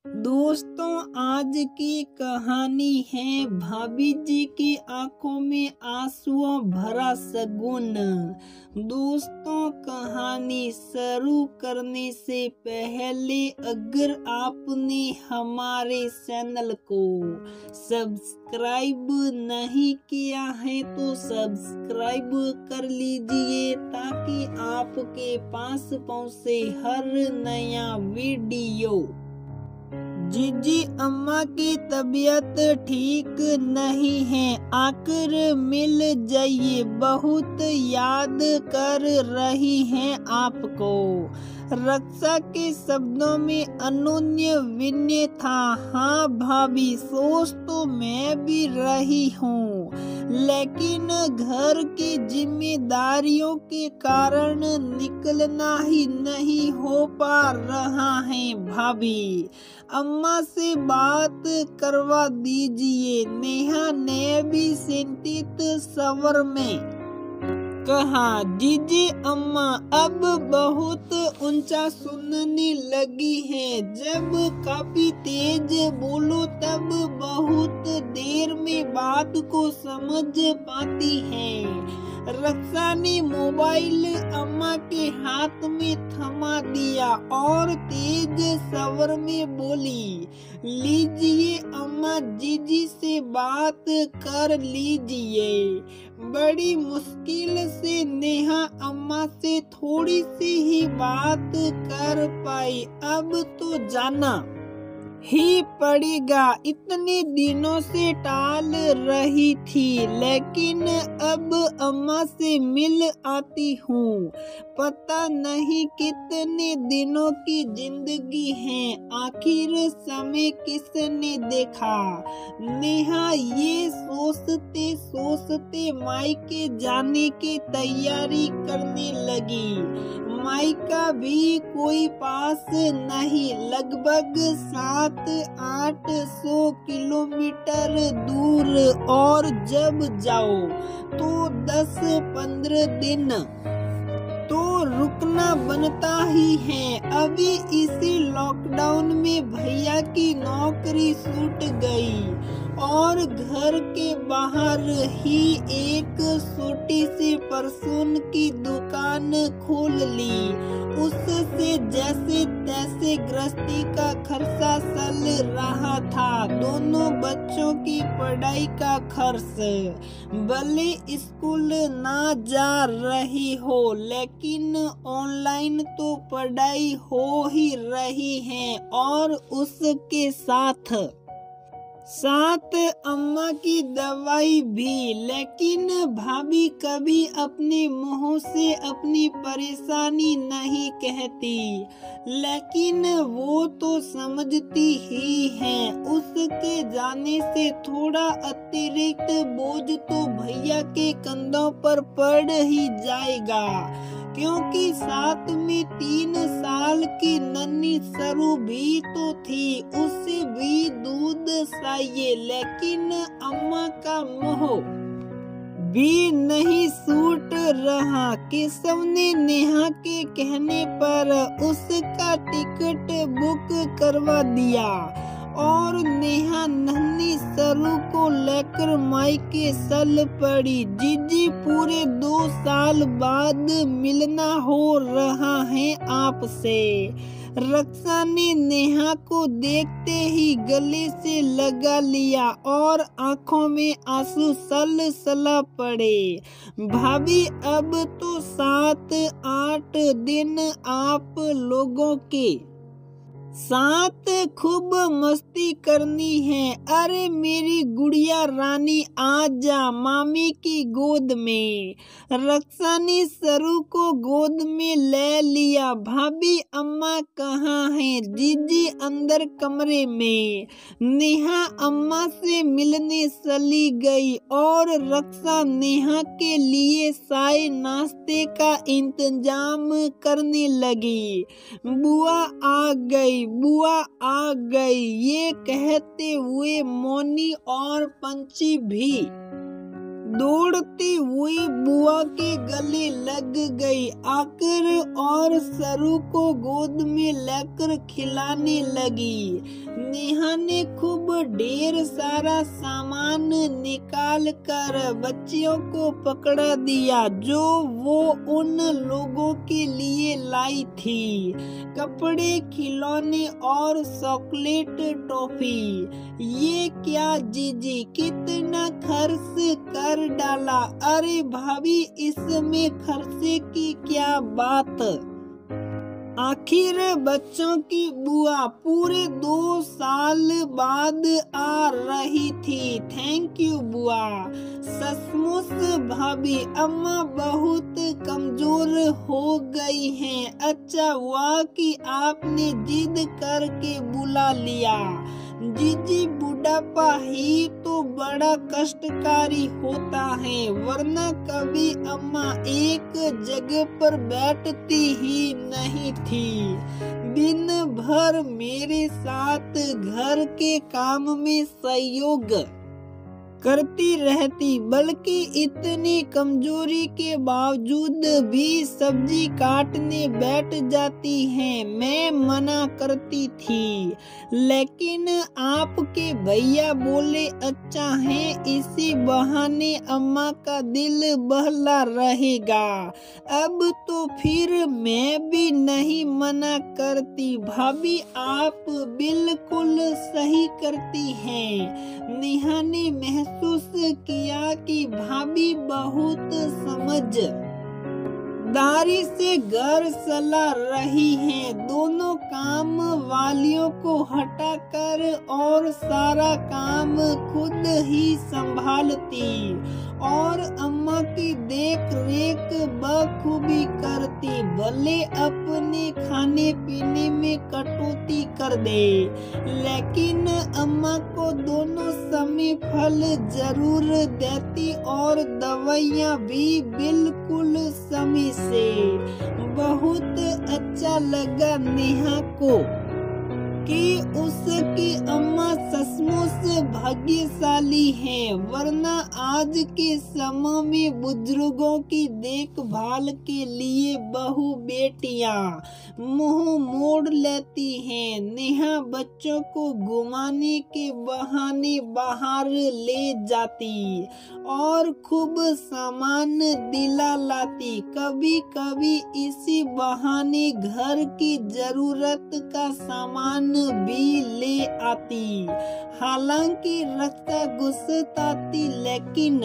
दोस्तों, आज की कहानी है भाभी जी की आंखों में आंसुओं भरा शगुन। दोस्तों, कहानी शुरू करने से पहले अगर आपने हमारे चैनल को सब्सक्राइब नहीं किया है तो सब्सक्राइब कर लीजिए ताकि आपके पास पहुंचे हर नया वीडियो। जीजी अम्मा की तबीयत ठीक नहीं है, आकर मिल जाइए, बहुत याद कर रही हैं आपको। रक्षा के शब्दों में अनन्य विनय था। हाँ भाभी, सोच तो मैं भी रही हूँ, लेकिन घर की जिम्मेदारियों के कारण निकलना ही नहीं हो पा रहा है। भाभी, अम्मा से बात करवा दीजिए, नेहा ने भी चिंतित स्वर में कहा। जीजी अम्मा अब बहुत ऊंचा सुनने लगी है, जब काफी तेज बोलो तब बहुत देर में बात को समझ पाती है। रक्षा ने मोबाइल अम्मा के हाथ में थमा दिया और तेज स्वर में बोली, लीजिए अम्मा, जीजी से बात कर लीजिए। बड़ी मुश्किल से नेहा अम्मा से थोड़ी सी ही बात कर पाई। अब तो जाना ही पड़ेगा, इतने दिनों से टाल रही थी, लेकिन अब अम्मा से मिल आती हूँ। पता नहीं कितने दिनों की जिंदगी है, आखिर समय किसने देखा। नेहा ये सोचते सोचते मायके जाने की तैयारी करने लगी। मायका भी कोई पास नहीं, लगभग 700-800 किलोमीटर दूर, और जब जाओ तो 10-15 दिन तो रुकना बनता ही है। अभी इसी लॉकडाउन में भैया की नौकरी छूट गई और घर के बाहर ही एक छोटी सी परचून की दुकान खोल ली। उससे जैसे तैसे गृहस्थी का खर्चा चल रहा था, दोनों बच्चों की पढ़ाई का खर्च। भले स्कूल ना जा रही हो, लेकिन ऑनलाइन तो पढ़ाई हो ही रही है, और उसके साथ अम्मा की दवाई भी। लेकिन भाभी कभी अपने मुंह से अपनी परेशानी नहीं कहती, लेकिन वो तो समझती ही है। उसके जाने से थोड़ा अतिरिक्त बोझ तो भैया के कंधों पर पड़ ही जाएगा, क्योंकि साथ में 3 साल की नन्ही सरू भी तो थी, उसे भी दूध चाहिए। लेकिन अम्मा का मुंह भी नहीं सूट रहा। केशव ने नेहा के कहने पर उसका टिकट बुक करवा दिया और नेहा नन्ही सरू को लेकर मायके चल पड़ी। जीजी, पूरे 2 साल बाद मिलना हो रहा है आपसे। रक्षा ने नेहा को देखते ही गले से लगा लिया और आंखों में आंसू सलसला पड़े। भाभी, अब तो 7-8 दिन आप लोगों के साथ खूब मस्ती करनी है। अरे मेरी गुड़िया रानी, आ जा मामी की गोद में। रक्षा ने सरू को गोद में ले लिया। भाभी, अम्मा कहाँ है? जीजी अंदर कमरे में। नेहा अम्मा से मिलने चली गई और रक्षा नेहा के लिए चाय नाश्ते का इंतजाम करने लगी। बुआ आ गई, बुआ आ गई, ये कहते हुए मोनी और पंची भी दौड़ती हुई बुआ के गले लग गई आकर और सरू को गोद में लेकर खिलाने लगी। नेहा ने खूब ढेर सारा सामान निकाल कर बच्चियों को पकड़ा दिया जो वो उन लोगों के लिए लाई थी। कपड़े, खिलौने और चॉकलेट, टॉफी। ये क्या जीजी, कितना खर्च कर डाला। अरे भाभी, इसमें खर्चे की क्या बात। आखिर बच्चों की बुआ पूरे 2 साल बाद आ रही थी। थैंक यू बुआ। सचमुच भाभी, अम्मा बहुत कमजोर हो गई हैं। अच्छा हुआ कि आपने जिद करके बुला लिया। जीजी, बुढ़ापा ही तो बड़ा कष्टकारी होता है, वरना कभी अम्मा एक जगह पर बैठती ही नहीं थी। दिन भर मेरे साथ घर के काम में सहयोग करती रहती, बल्कि इतनी कमजोरी के बावजूद भी सब्जी काटने बैठ जाती हैं। मैं मना करती थी, लेकिन आपके भैया बोले अच्छा है, इसी बहाने अम्मा का दिल बहला रहेगा। अब तो फिर मैं भी नहीं मना करती। भाभी, आप बिल्कुल सही करती हैं। नेहा ने महसूस किया कि भाभी बहुत समझदारी से घर चला रही हैं। दोनों काम वालियों को हटाकर और सारा काम खुद ही संभालती और अम्मा की देख रेख बखूबी करती, भले अपने खाने पीने में कटौती कर दे, लेकिन अम्मा को दोनों समय फल जरूर देती और दवाइयाँ भी बिल्कुल समय से। बहुत अच्छा लगा नेहा को कि उसकी अम्मा सचमुच भाग्यशाली हैं, वरना आज के समय में बुजुर्गों की देखभाल के लिए बहू बेटियां मुंह मोड़ लेती हैं। नेहा बच्चों को घुमाने के बहाने बाहर ले जाती और खूब सामान दिला लाती। कभी कभी इसी बहाने घर की जरूरत का सामान भी ले आती। हालांकि रक्षा गुस्साती, लेकिन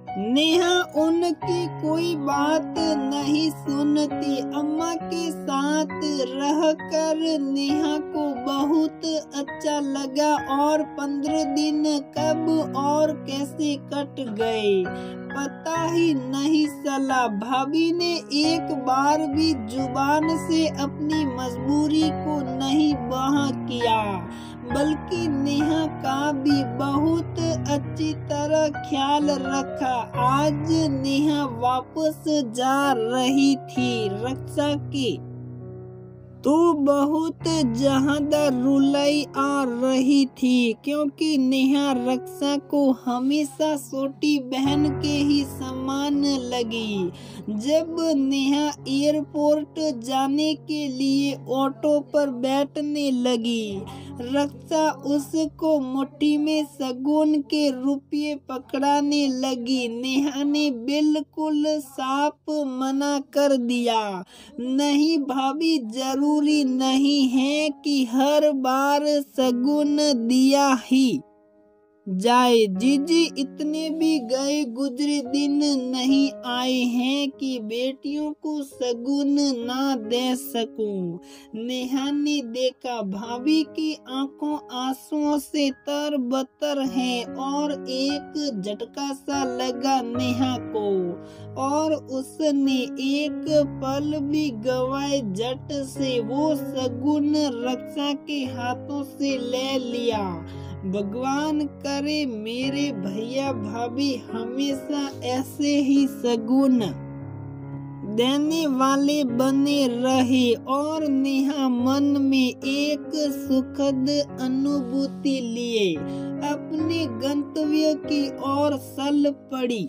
नेहा उनकी कोई बात नहीं सुनती। अम्मा के साथ रहकर नेहा को बहुत अच्छा लगा और 15 दिन कब और कैसे कट गए पता ही नहीं चला। भाभी ने एक बार भी जुबान से अपनी मजबूरी को नहीं बयां किया, बल्कि नेहा का भी बहुत अच्छी तरह ख्याल रखा। आज नेहा वापस जा रही थी रक्षा की तो बहुत ज्यादा रुलाई आ रही थी, क्योंकि नेहा रक्षा को हमेशा छोटी बहन के ही समान लगी। जब नेहा एयरपोर्ट जाने के लिए ऑटो पर बैठने लगी, रक्षा उसको मुट्ठी में शगुन के रुपये पकड़ाने लगी। नेहा ने बिल्कुल साफ मना कर दिया, नहीं भाभी, जरूरी नहीं है कि हर बार शगुन दिया ही जाए। जीजी, इतने भी गए गुजरे दिन नहीं आए हैं कि बेटियों को शगुन ना दे सकूं। नेहा ने देखा भाभी की आंखों आंसुओं से तर-बतर हैं और एक झटका सा लगा नेहा को और उसने एक पल भी गवाए झट से वो शगुन रक्षा के हाथों से ले लिया। भगवान करे मेरे भैया भाभी हमेशा ऐसे ही शगुन देने वाले बने रहे और नेहा मन में एक सुखद अनुभूति लिए अपने गंतव्य की ओर चल पड़ी।